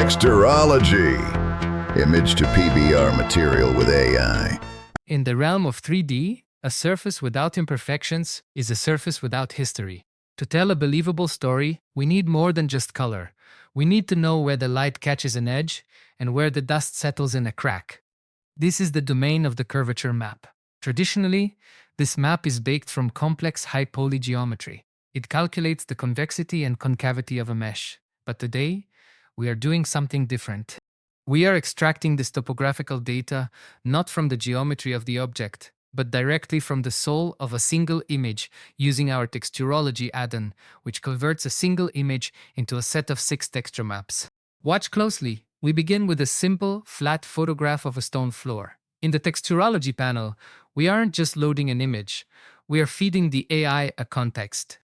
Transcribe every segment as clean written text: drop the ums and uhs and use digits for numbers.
Texturology. Image to PBR material with AI. In the realm of 3D, a surface without imperfections is a surface without history. To tell a believable story, we need more than just color. We need to know where the light catches an edge and where the dust settles in a crack. This is the domain of the curvature map. Traditionally, this map is baked from complex high-poly geometry. It calculates the convexity and concavity of a mesh. But today, we are doing something different. We are extracting this topographical data not from the geometry of the object, but directly from the soul of a single image using our Texturology Addon, which converts a single image into a set of 6 texture maps. Watch closely. We begin with a simple, flat photograph of a stone floor. In the Texturology panel, we aren't just loading an image, we are feeding the AI a context.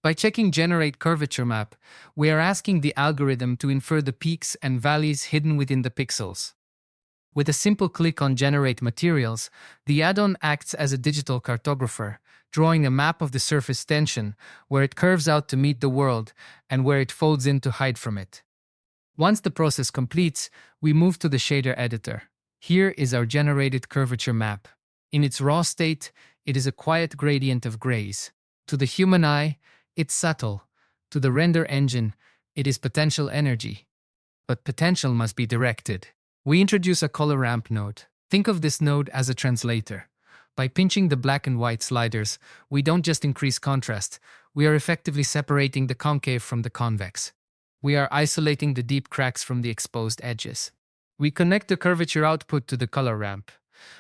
By checking Generate Curvature Map, we are asking the algorithm to infer the peaks and valleys hidden within the pixels. With a simple click on Generate Materials, the add-on acts as a digital cartographer, drawing a map of the surface tension, where it curves out to meet the world and where it folds in to hide from it. Once the process completes, we move to the shader editor. Here is our generated curvature map. In its raw state, it is a quiet gradient of grays. To the human eye, it's subtle. To the render engine, it is potential energy. But potential must be directed. We introduce a color ramp node. Think of this node as a translator. By pinching the black and white sliders, we don't just increase contrast, we are effectively separating the concave from the convex. We are isolating the deep cracks from the exposed edges. We connect the curvature output to the color ramp.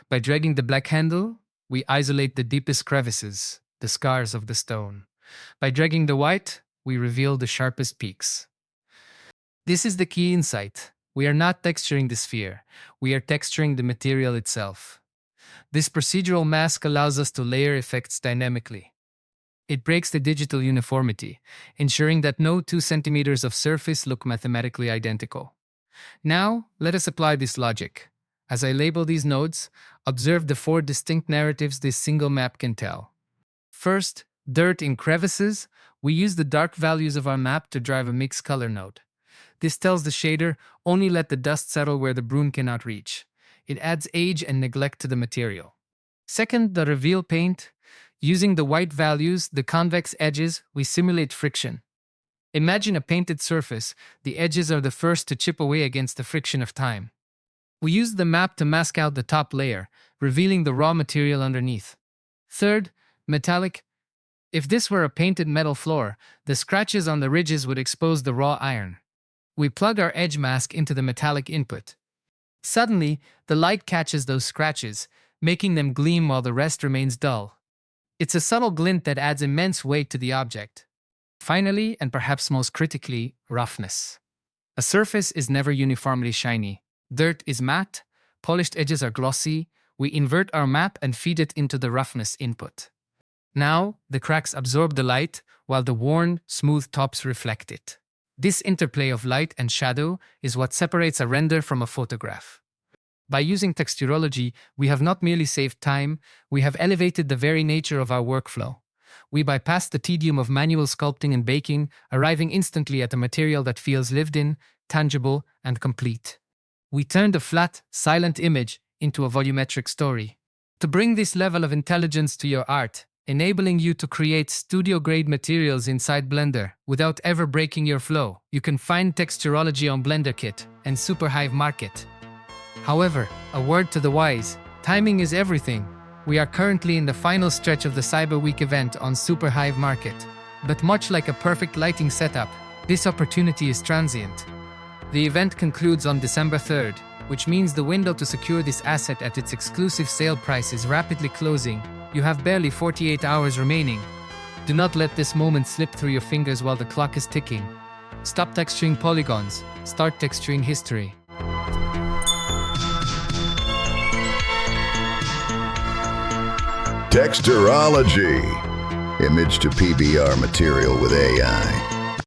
By dragging the black handle, we isolate the deepest crevices, the scars of the stone. By dragging the white, we reveal the sharpest peaks. This is the key insight. We are not texturing the sphere, we are texturing the material itself. This procedural mask allows us to layer effects dynamically. It breaks the digital uniformity, ensuring that no 2 centimeters of surface look mathematically identical. Now, let us apply this logic. As I label these nodes, observe the 4 distinct narratives this single map can tell. First, dirt in crevices. We use the dark values of our map to drive a mixed color node. This tells the shader, only let the dust settle where the broom cannot reach. It adds age and neglect to the material. Second, the reveal paint. Using the white values, the convex edges, we simulate friction. Imagine a painted surface. The edges are the first to chip away against the friction of time. We use the map to mask out the top layer, revealing the raw material underneath. Third, metallic. If this were a painted metal floor, the scratches on the ridges would expose the raw iron. We plug our edge mask into the metallic input. Suddenly, the light catches those scratches, making them gleam while the rest remains dull. It's a subtle glint that adds immense weight to the object. Finally, and perhaps most critically, roughness. A surface is never uniformly shiny. Dirt is matte, polished edges are glossy. We invert our map and feed it into the roughness input. Now, the cracks absorb the light, while the worn, smooth tops reflect it. This interplay of light and shadow is what separates a render from a photograph. By using Texturology, we have not merely saved time, we have elevated the very nature of our workflow. We bypass the tedium of manual sculpting and baking, arriving instantly at a material that feels lived in, tangible, and complete. We turned a flat, silent image into a volumetric story. To bring this level of intelligence to your art, enabling you to create studio-grade materials inside Blender without ever breaking your flow, you can find Texturology on BlenderKit and Superhive Market. However, a word to the wise, timing is everything. We are currently in the final stretch of the Cyber Week event on Superhive Market. But much like a perfect lighting setup, this opportunity is transient. The event concludes on December 3rd, which means the window to secure this asset at its exclusive sale price is rapidly closing. You have barely 48 hours remaining. Do not let this moment slip through your fingers while the clock is ticking. Stop texturing polygons, start texturing history. Texturology. Image to PBR material with AI.